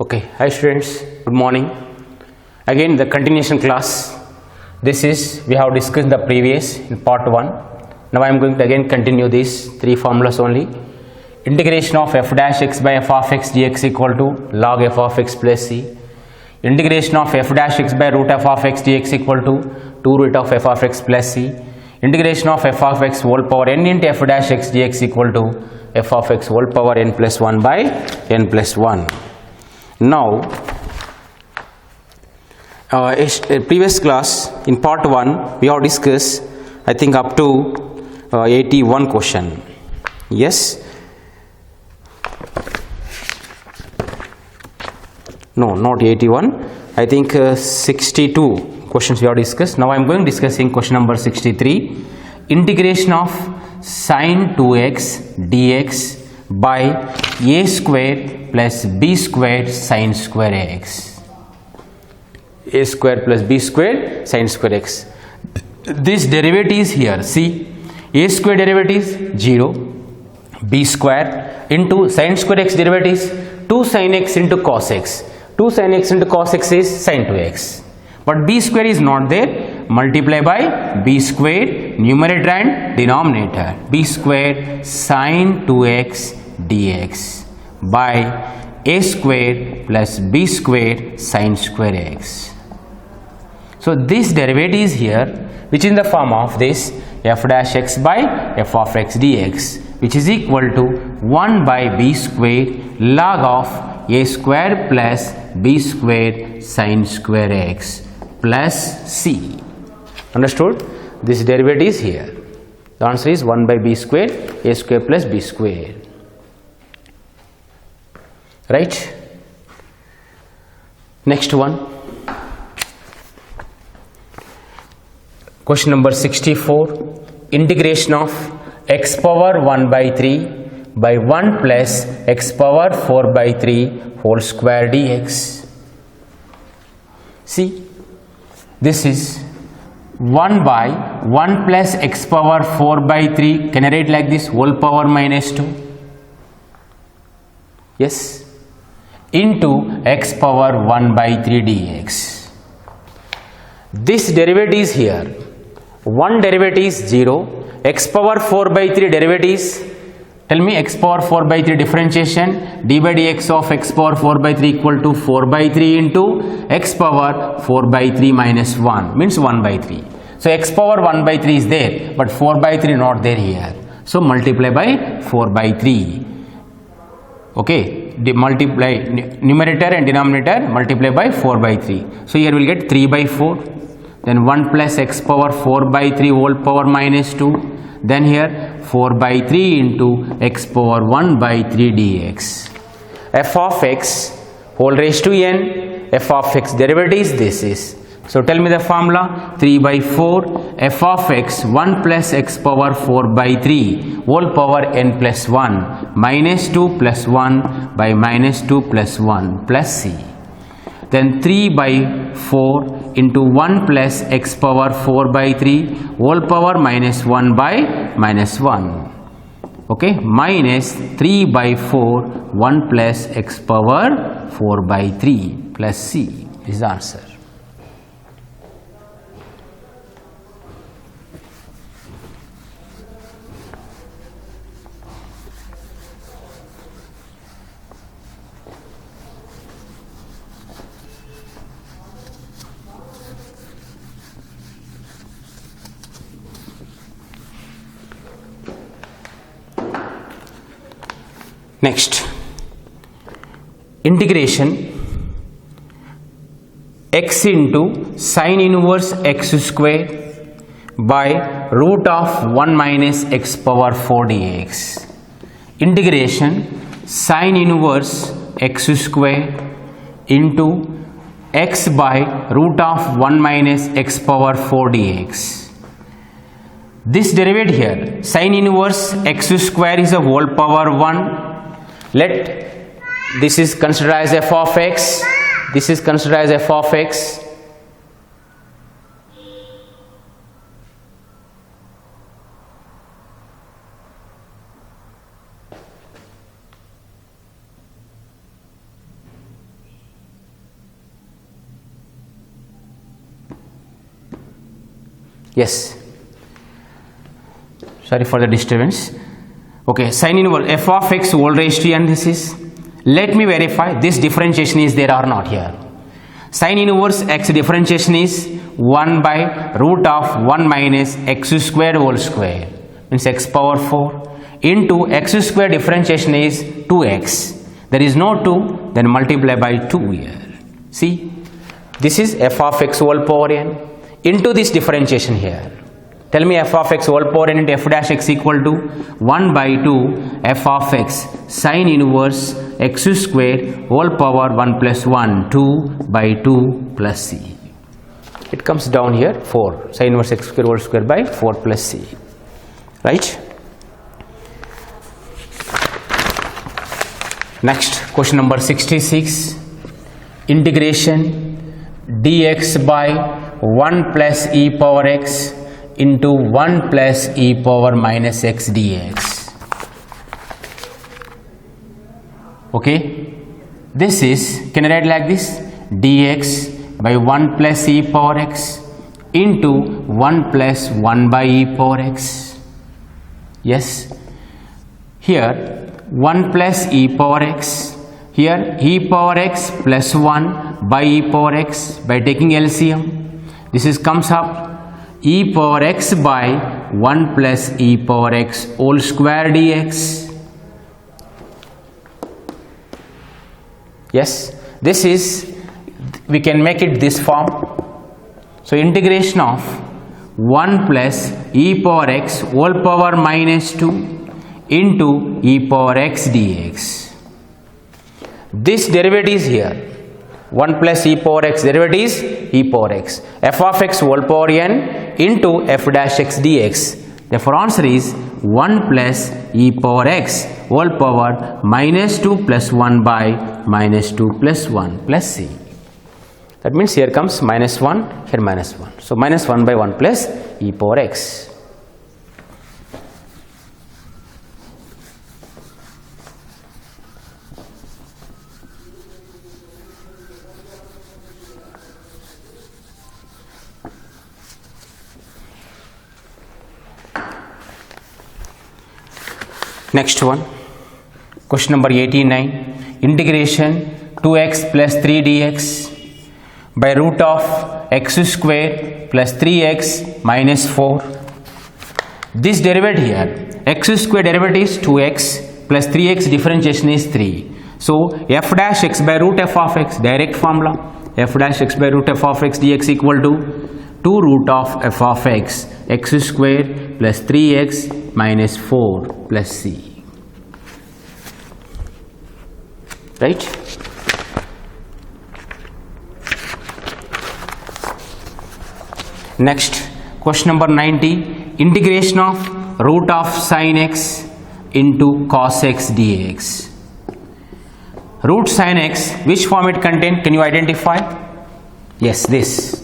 Okay, hi students, good morning. Again the continuation class. This is we have discussed the previous in part 1. Now I am going to again continue these three formulas only. Integration of f dash x by f of x dx equal to log f of x plus c. Integration of f dash x by root f of x dx equal to 2 root of f of x plus c. Integration of f of x whole power n into f dash x dx equal to f of x whole power n plus 1 by n plus 1. Now previous class in part 1 we have discussed I think up to 81 question. Yes, no, not 81, I think 62 questions we have discussed. Now I am going discussing question number 63. Integration of sin 2x dx by a square plus b square sin square x. A square plus b square sin square x. This derivative is here. See, a square derivative is 0, b square into sin square x derivative is 2 sin x into cos x. 2 sin x into cos x is sin 2x. But b square is not there. Multiply by b square numerator and denominator. B square sin 2x dx by a square plus b square sin square x. So this derivative is here, which is in the form of this f dash x by f of x dx, which is equal to 1 by b square log of a square plus b square sin square x plus c. Understood? This derivative is here. The answer is 1 by b square a square plus b square. Right? Next one. Question number 64. Integration of x power 1 by 3 by 1 plus x power 4 by 3 whole square dx. See, this is 1 by 1 plus x power 4 by 3. Can I write like this? Whole power minus 2. Yes. Into x power 1 by 3 dx. This derivative is here. One derivative is 0. X power 4 by 3 derivatives. Tell me x power 4 by 3 differentiation. D by dx of x power 4 by 3 equal to 4 by 3 into x power 4 by 3 minus 1 means 1 by 3. So x power 1 by 3 is there, but 4 by 3 not there here. So multiply by 4 by 3. Okay, multiply numerator and denominator, multiply by 4 by 3. So here we will get 3 by 4. Then 1 plus x power 4 by 3 whole power minus 2. Then here 4 by 3 into x power 1 by 3 dx. F of x whole raised to n. F of x derivative is this is. So tell me the formula. 3 by 4 f of x 1 plus x power 4 by 3 whole power n plus 1 minus 2 plus 1 by minus 2 plus 1 plus c. Then 3 by 4 into 1 plus x power 4 by 3 whole power minus 1 by minus 1. Okay, minus 3 by 4 1 plus x power 4 by 3 plus c is the answer. Next, integration x into sin inverse x square by root of 1 minus x power 4 dx. Integration sin inverse x square into x by root of 1 minus x power 4 dx. This derivative here, sin inverse x square is a whole power 1. Let this is considered as f of x. This is considered as f of x. Yes, sorry for the disturbance. Okay, sin inverse f of x whole raised to n. This is, let me verify this differentiation is there or not here. Sin inverse x differentiation is 1 by root of 1 minus x squared whole square, means x power 4, into x square differentiation is 2x. There is no 2, then multiply by 2 here. See, this is f of x whole power n into this differentiation here. Tell me f of x whole power n into f dash x equal to 1 by 2 f of x sin inverse x square whole power 1 plus 1 2 by 2 plus c. It comes down here 4 sin inverse x square whole square by 4 plus c, right? Next, question number 66. Integration dx by 1 plus e power x into 1 plus e power minus x dx. Okay, this is, can I write like this, dx by 1 plus e power x into 1 plus 1 by e power x. Yes, here 1 plus e power x, here e power x plus 1 by e power x by taking LCM. This is comes up e power x by 1 plus e power x whole square dx. Yes, this is, we can make it this form. So integration of 1 plus e power x whole power minus 2 into e power x dx. This derivative is here, 1 plus e power x derivative is e power x, f of x whole power n into f dash x dx. Therefore answer is 1 plus e power x whole power minus 2 plus 1 by minus 2 plus 1 plus c. That means here comes minus 1, here minus 1. So minus 1 by 1 plus e power x. Next one, question number 89. Integration 2x plus 3 dx by root of x square plus 3x minus 4. This derivative here, x square derivative is 2x plus 3x differentiation is 3. So f dash x by root f of x, direct formula, f dash x by root f of x dx equal to 2 root of f of x square plus 3x minus 4 plus c. Right? Next, question number 90. Integration of root of sin x into cos x dx. Root sin x, which form it contain? Can you identify? Yes, this.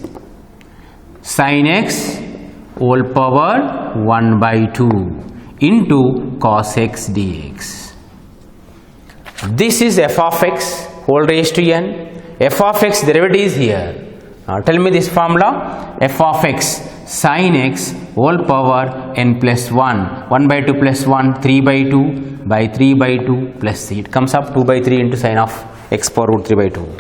Sin x whole power 1 by 2 into cos x dx. This is f of x whole raised to n. F of x derivative is here. Now tell me this formula. F of x sin x whole power n plus 1. 1 by 2 plus 1, 3 by 2 by 3 by 2 plus c. It comes up 2 by 3 into sin of x power root 3 by 2.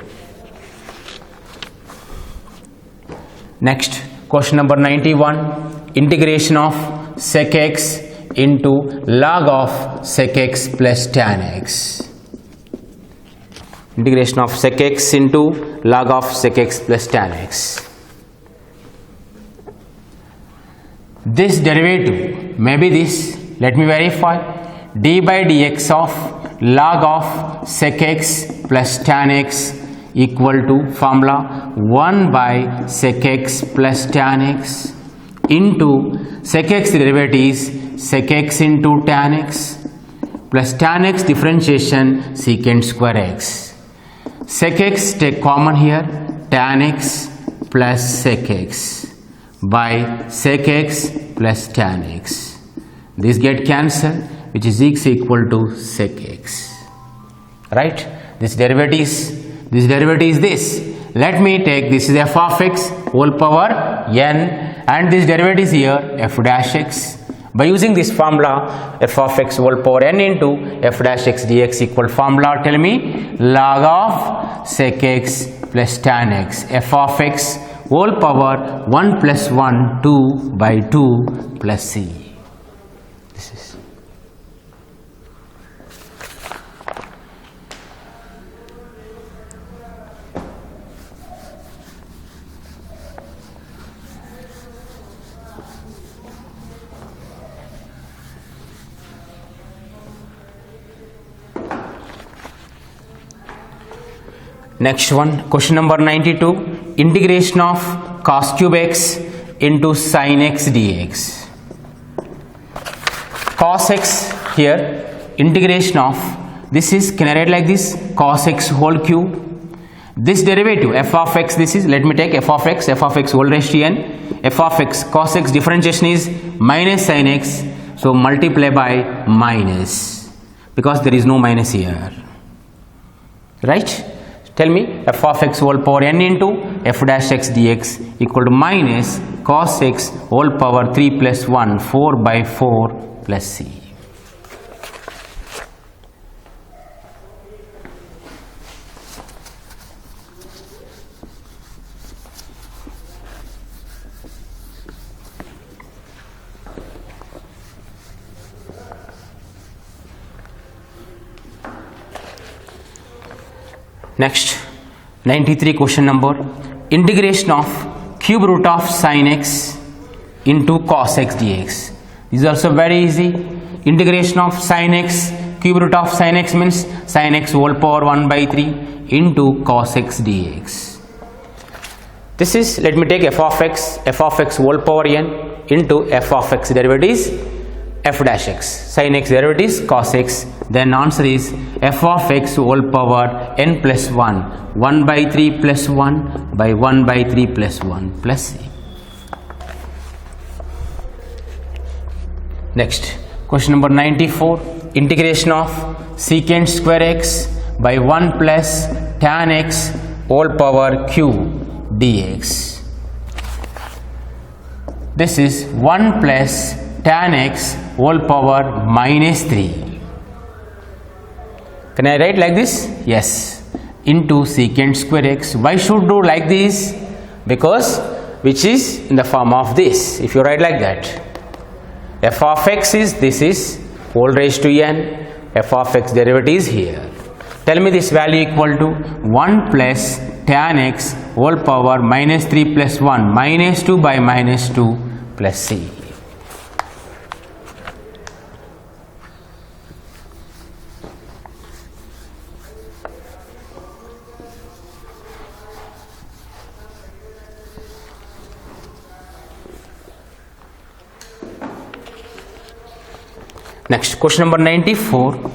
Next, question number 91. Integration of sec x into log of sec x plus tan x. Integration of sec x into log of sec x plus tan x. This derivative may be this. Let me verify. D by dx of log of sec x plus tan x equal to formula 1 by sec x plus tan x into sec x derivatives sec x into tan x plus tan x differentiation secant square x. Sec x take common here, tan x plus sec x by sec x plus tan x. This get cancelled, which is x equal to sec x. Right? This derivative is this. Let me take this is f of x whole power n and this derivative is here f dash x. By using this formula, f of x whole power n into f dash x dx equal formula, tell me, log of sec x plus tan x, f of x whole power 1 plus 1, 2 by 2 plus c. This is. Next one, question number 92, integration of cos cube x into sin x dx. Cos x here, integration of, this is, can I write like this, cos x whole cube. This derivative f of x, this is, let me take f of x whole raised to n, f of x, cos x differentiation is minus sin x, so multiply by minus, because there is no minus here, right? Tell me, f of x whole power n into f dash x dx equal to minus cos x whole power 3 plus 1, 4 by 4 plus c. Next, 93 question number, integration of cube root of sin x into cos x dx. This is also very easy. Integration of sin x, cube root of sin x means sin x whole power 1 by 3 into cos x dx. This is, let me take f of x whole power n into f of x derivative is f dash x, sin x derivative is cos x, then answer is f of x whole power n plus 1, 1 by 3 plus 1 by 1 by 3 plus 1 plus c. Next, question number 94, integration of secant square x by 1 plus tan x whole power q dx. This is 1 plus tan x whole power minus 3. Can I write like this? Yes. Into secant square x. Why should do like this? Because which is in the form of this. If you write like that, f of x is, this is whole raised to n, f of x derivative is here. Tell me this value equal to 1 plus tan x whole power minus 3 plus 1, minus 2 by minus 2 plus c. Next, question number 94,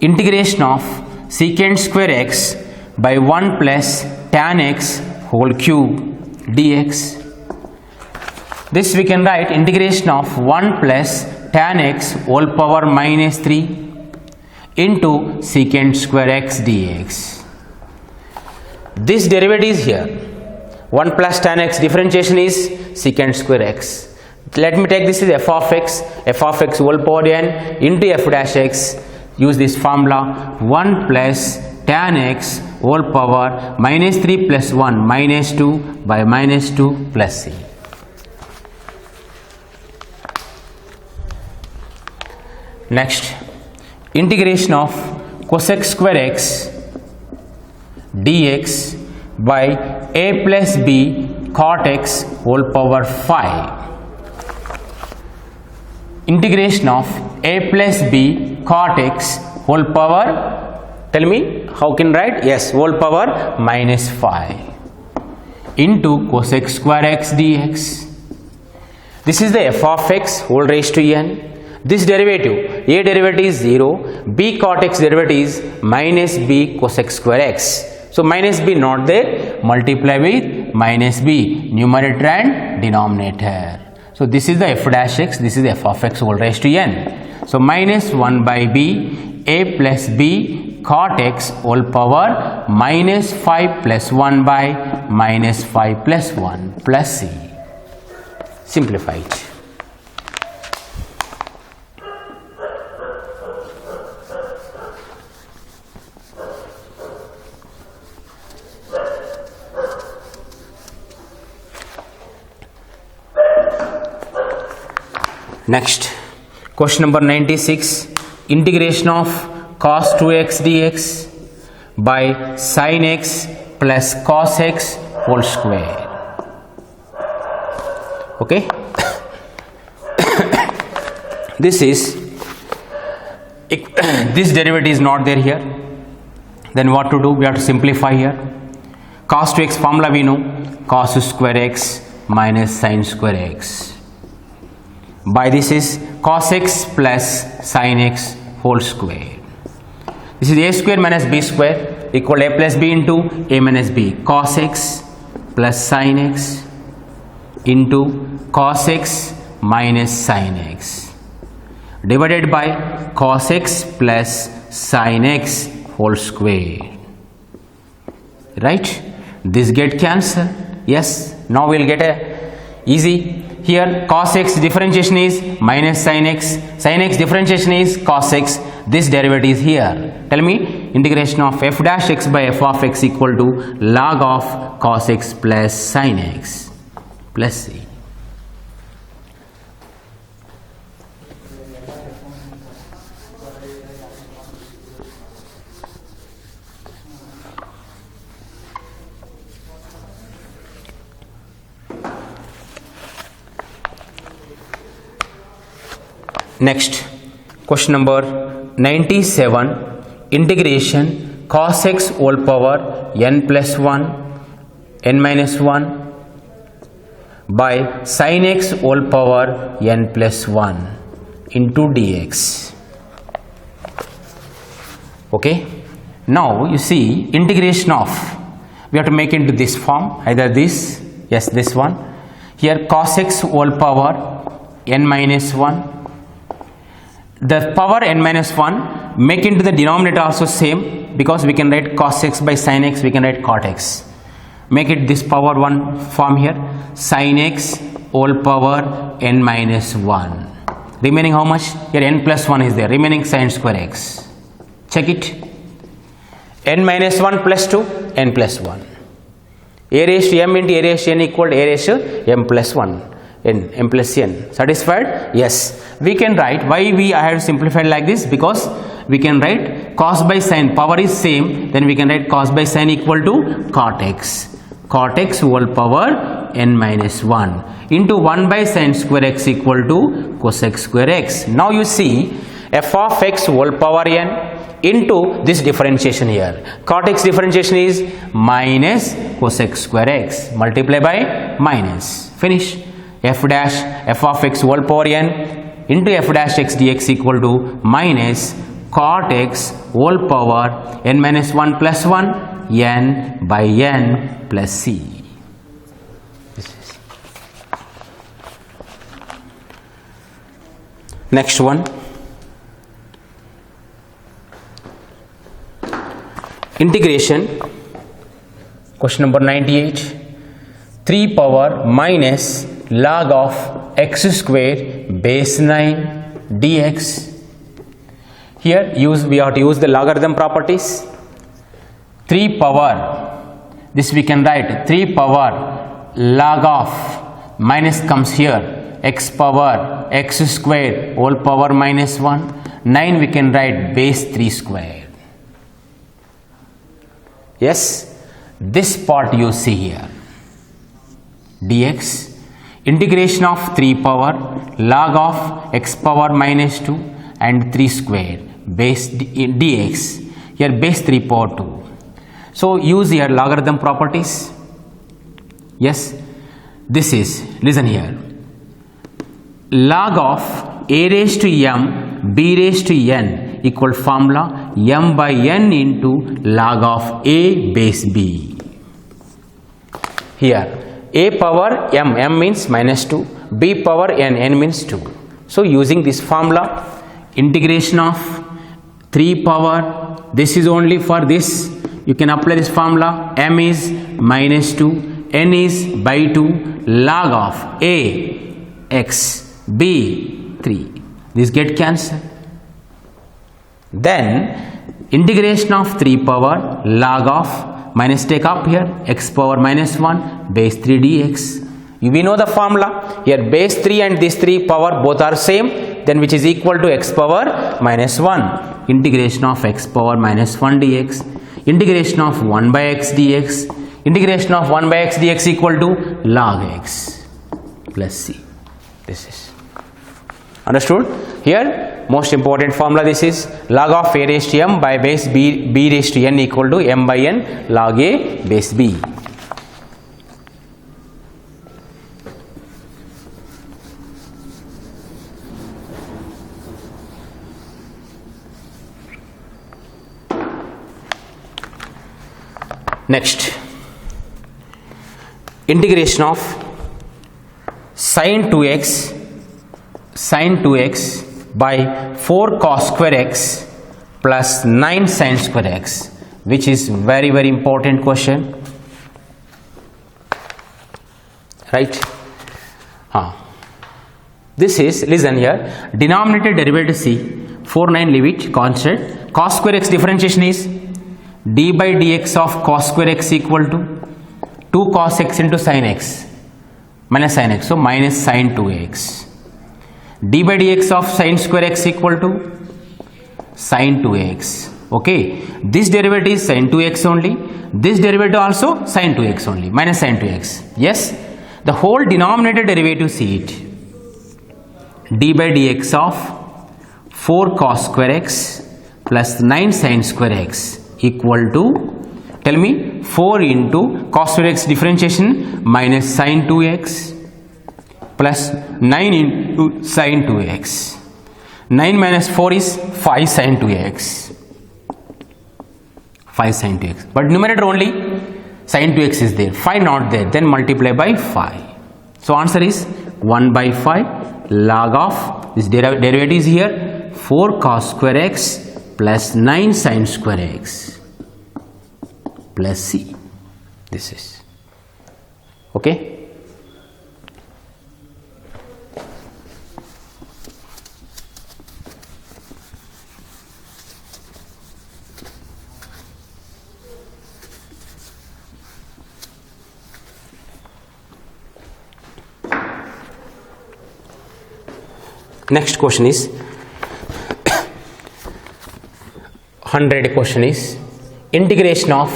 integration of secant square x by 1 plus tan x whole cube dx. This we can write integration of 1 plus tan x whole power minus 3 into secant square x dx. This derivative is here, 1 plus tan x differentiation is secant square x. Let me take this is f of x whole power n into f dash x. Use this formula, 1 plus tan x whole power minus 3 plus 1 minus 2 by minus 2 plus c. Next, integration of cosec square x dx by a plus b cot x whole power 5. Integration of a plus b cot x whole power, tell me how can write? Yes, whole power minus 5 into cosec square x dx. This is the f of x whole raised to n. This derivative, a derivative is 0, b cot x derivative is minus b cosec square x. So minus b not there, multiply with minus b, numerator and denominator. So this is the f dash x, this is f of x whole raised to n. So minus 1 by b, a plus b cot x whole power minus 5 plus 1 by minus 5 plus 1 plus c. simplify it. Next, question number 96, integration of cos 2x dx by sin x plus cos x whole square. Okay. This derivative is not there here. Then what to do? We have to simplify here. Cos 2x formula we know, cos square x minus sin square x. By this is cos x plus sin x whole square. This is a square minus b square equal a plus b into a minus b. Cos x plus sin x into cos x minus sin x divided by cos x plus sin x whole square. Right? This get cancelled. Yes. Now we will get a easy. Here cos x differentiation is minus sin x differentiation is cos x. This derivative is here. Tell me, integration of f dash x by f of x equal to log of cos x plus sin x plus c. Next, question number 97, integration cos x whole power n plus 1 n minus 1 by sin x whole power n plus 1 into dx. Okay. Now you see integration of, we have to make into this form, either this, yes, this one. Here cos x whole power n minus 1. The power n minus 1, make into the denominator also same, because we can write cos x by sin x, we can write cot x. Make it this power 1 form here, sin x whole power n minus 1. Remaining how much? Here n plus 1 is there, remaining sin square x. Check it. N minus 1 plus 2, n plus 1. A raised to m into a raised to n equal to a raised to m plus 1. M plus n. Satisfied? Yes. We can write, why I have simplified like this, because we can write cos by sin, power is same, then we can write cos by sin equal to cot x. Cot x whole power n minus 1 into 1 by sin square x equal to cosec square x. Now you see f of x whole power n into this differentiation here. Cot x differentiation is minus cosec square x, multiply by minus. Finish. F dash f of x whole power n into f dash x dx equal to minus cot x whole power n minus 1 plus 1 n by n plus c. This is. Next one. Integration. Question number 98. 3 power minus log of x square base 9 dx. Here we have to use the logarithm properties. 3 power, this we can write 3 power log of, minus comes here, x power x square whole power minus 1, 9 we can write base 3 square. Yes, this part you see here, dx. Integration of 3 power log of x power minus 2 and 3 square base dx. Here base 3 power 2. So use your logarithm properties. Yes, this is, listen here, log of a raised to m b raised to n equal formula m by n into log of a base b. Here a power m means minus 2, b power n means 2. So using this formula, integration of 3 power, this is only for this, you can apply this formula, m is minus 2, n is by 2, log of a x b 3. This get cancelled. Then integration of 3 power log of minus take up here x power minus 1 base 3 dx. We know the formula here, base 3 and this 3 power both are same, then which is equal to x power minus 1 integration of x power minus 1 dx, integration of 1 by x dx, integration of 1 by x dx equal to log x plus c. This is understood. Here most important formula, this is log of a raised to m by base b raised to n equal to m by n log a base b. Next, integration of sin 2x by 4 cos square x plus 9 sin square x, which is very important question, right? This is, listen here, denominator derivative c, 4 9 leave it constant, cos square x differentiation is d by dx of cos square x equal to 2 cos x into sin x minus sin x, so minus sin 2x. d by dx of sin square x equal to sin 2x. Okay, this derivative is sin 2x only, this derivative also sin 2x only, minus sin 2x. Yes, the whole denominator derivative, see it, d by dx of 4 cos square x plus 9 sin square x equal to, tell me, 4 into cos square x differentiation minus sin 2x plus 9 into sin 2x. 9 minus 4 is 5 sin 2x. 5 sin 2x. But numerator only sin 2x is there. 5 not there. Then multiply by 5. So answer is 1 by 5 log of this derivative is here 4 cos square x plus 9 sin square x plus c. This is okay. Next question is 100 question is integration of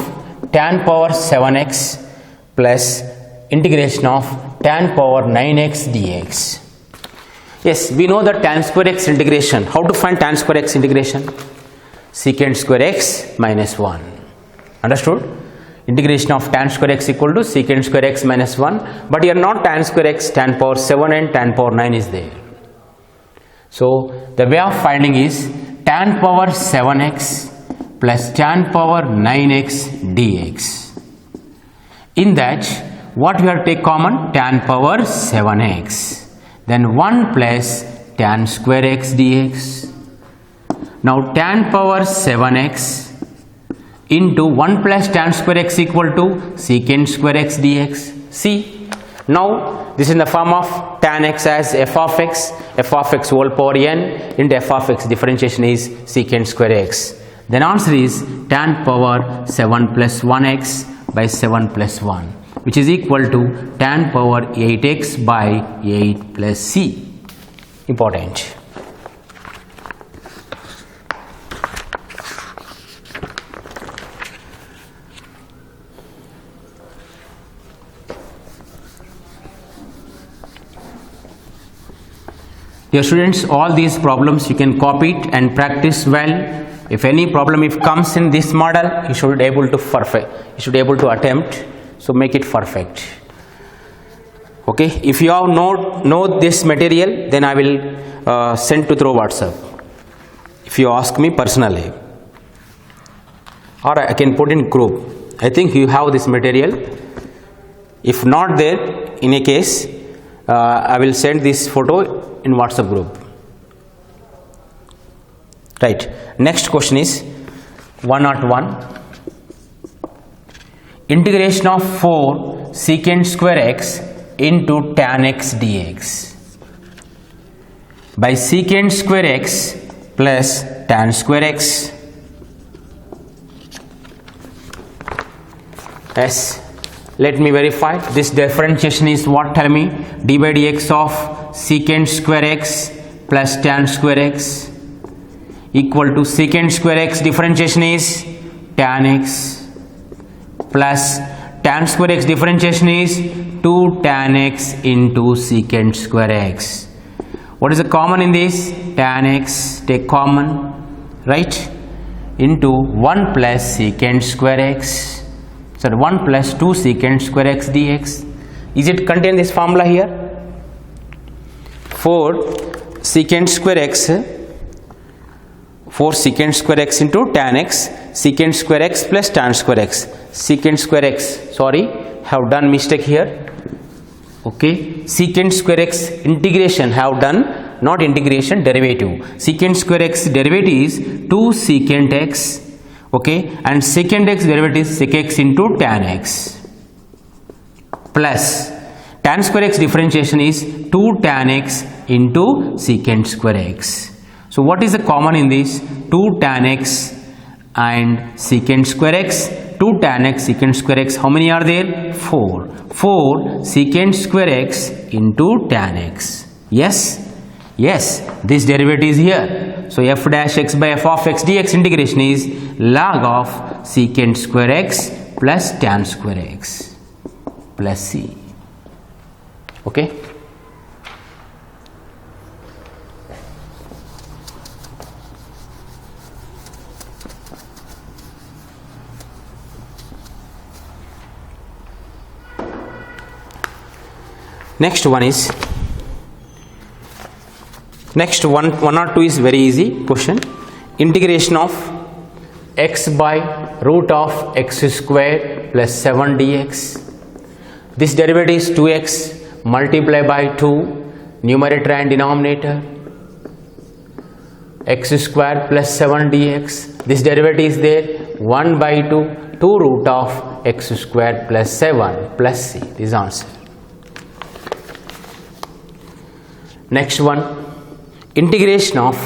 tan power 7x plus integration of tan power 9x dx. Yes, we know the tan square x integration. How to find tan square x integration? Secant square x minus 1. Understood? Integration of tan square x equal to secant square x minus 1. But here not tan square x, tan power 7 and tan power 9 is there. So the way of finding is tan power 7x plus tan power 9x dx. In that, what we have to take common? Tan power 7x. Then 1 plus tan square x dx. Now tan power 7x into 1 plus tan square x equal to secant square x dx. See, now this is in the form of tan x as f of x whole power n into f of x differentiation is secant square x. Then answer is tan power 7 plus 1x by 7 plus 1, which is equal to tan power 8x by 8 plus c. Important. Dear students, all these problems you can copy it and practice well. If any problem comes in this model, you should be able to attempt, so make it perfect. Okay, if you have know this material, then I will send to through WhatsApp if you ask me personally, or I can put in group. I think you have this material. If not there, in a case, I will send this photo in WhatsApp group. Right. Next question is 101. Integration of 4 secant square x into tan x dx. by secant square x plus tan square x. Yes, let me verify. This differentiation is what? Tell me. D by dx of secant square x plus tan square x equal to secant square x differentiation is tan x plus tan square x differentiation is 2 tan x into secant square x. What is the common in this? Tan x, take common, right? Into 1 plus secant square x. So 1 plus 2 secant square x dx. Is it contain this formula here? 4 secant square x into tan x, secant square x plus tan square x. Secant square x, sorry, have done mistake here. Okay, secant square x integration have done, not integration, derivative. Secant square x derivative is 2 secant x, okay, and secant x derivative is sec x into tan x plus tan square x differentiation is 2 tan x into secant square x. So what is the common in this? 2 tan x and secant square x. 2 tan x secant square x, how many are there? 4. 4 secant square x into tan x. Yes, yes, this derivative is here. So f dash x by f of x dx integration is log of secant square x plus tan square x plus c. Okay. Next one is, next one or two is very easy question. Integration of x by root of x square plus 7 dx. This derivative is 2x multiplied by 2 numerator and denominator, x square plus 7 dx. This derivative is there 1 by 2 root of x square plus 7 plus c. This is answer. Next one, integration of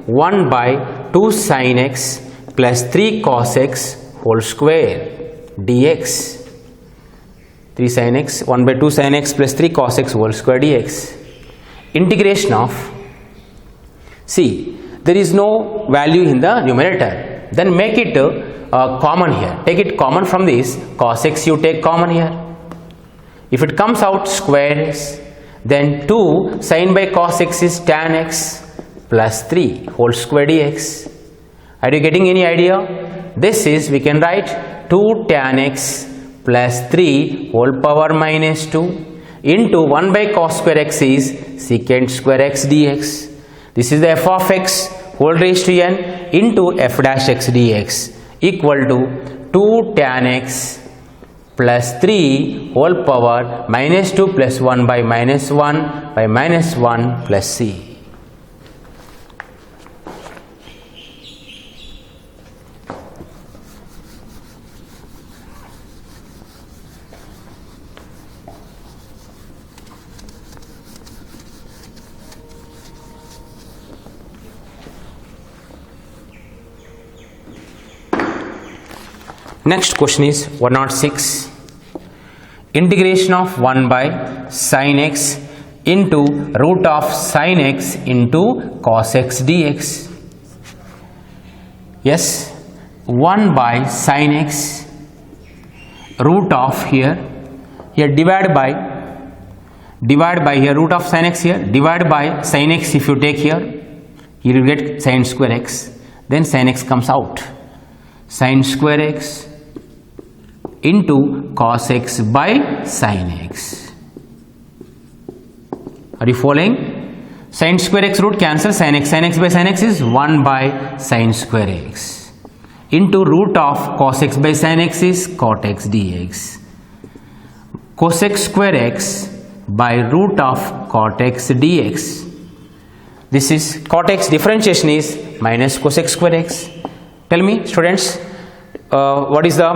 1 by 2 sin x plus 3 cos x whole square dx. 3 sin x, 1 by 2 sin x plus 3 cos x whole square dx. Integration of, see, there is no value in the numerator, then make it common here. Take it common from this, cos x you take common here. If it comes out square x, then 2 sin by cos x is tan x plus 3 whole square dx. Are you getting any idea? This is, we can write 2 tan x plus 3 whole power minus 2 into 1 by cos square x is secant square x dx. This is the f of x whole raised to n into f dash x dx equal to 2 tan x plus 3 whole power minus 2 plus 1 by minus 1 plus c. Next question is 106. Integration of 1 by sin x into root of sin x into cos x dx. Yes, 1 by sin x root of here divide by here root of sin x here divide by sin x. If you take here, you will get sin square x, then sin x comes out, sin square x into cos x by sin x. Are you following? Sin square x root cancel, sin x by sin x is 1 by sin square x into root of cos x by sin x is cot x dx. Cos x square x by root of cot x dx. This is cot x differentiation is minus cos x square x. Tell me students, what is the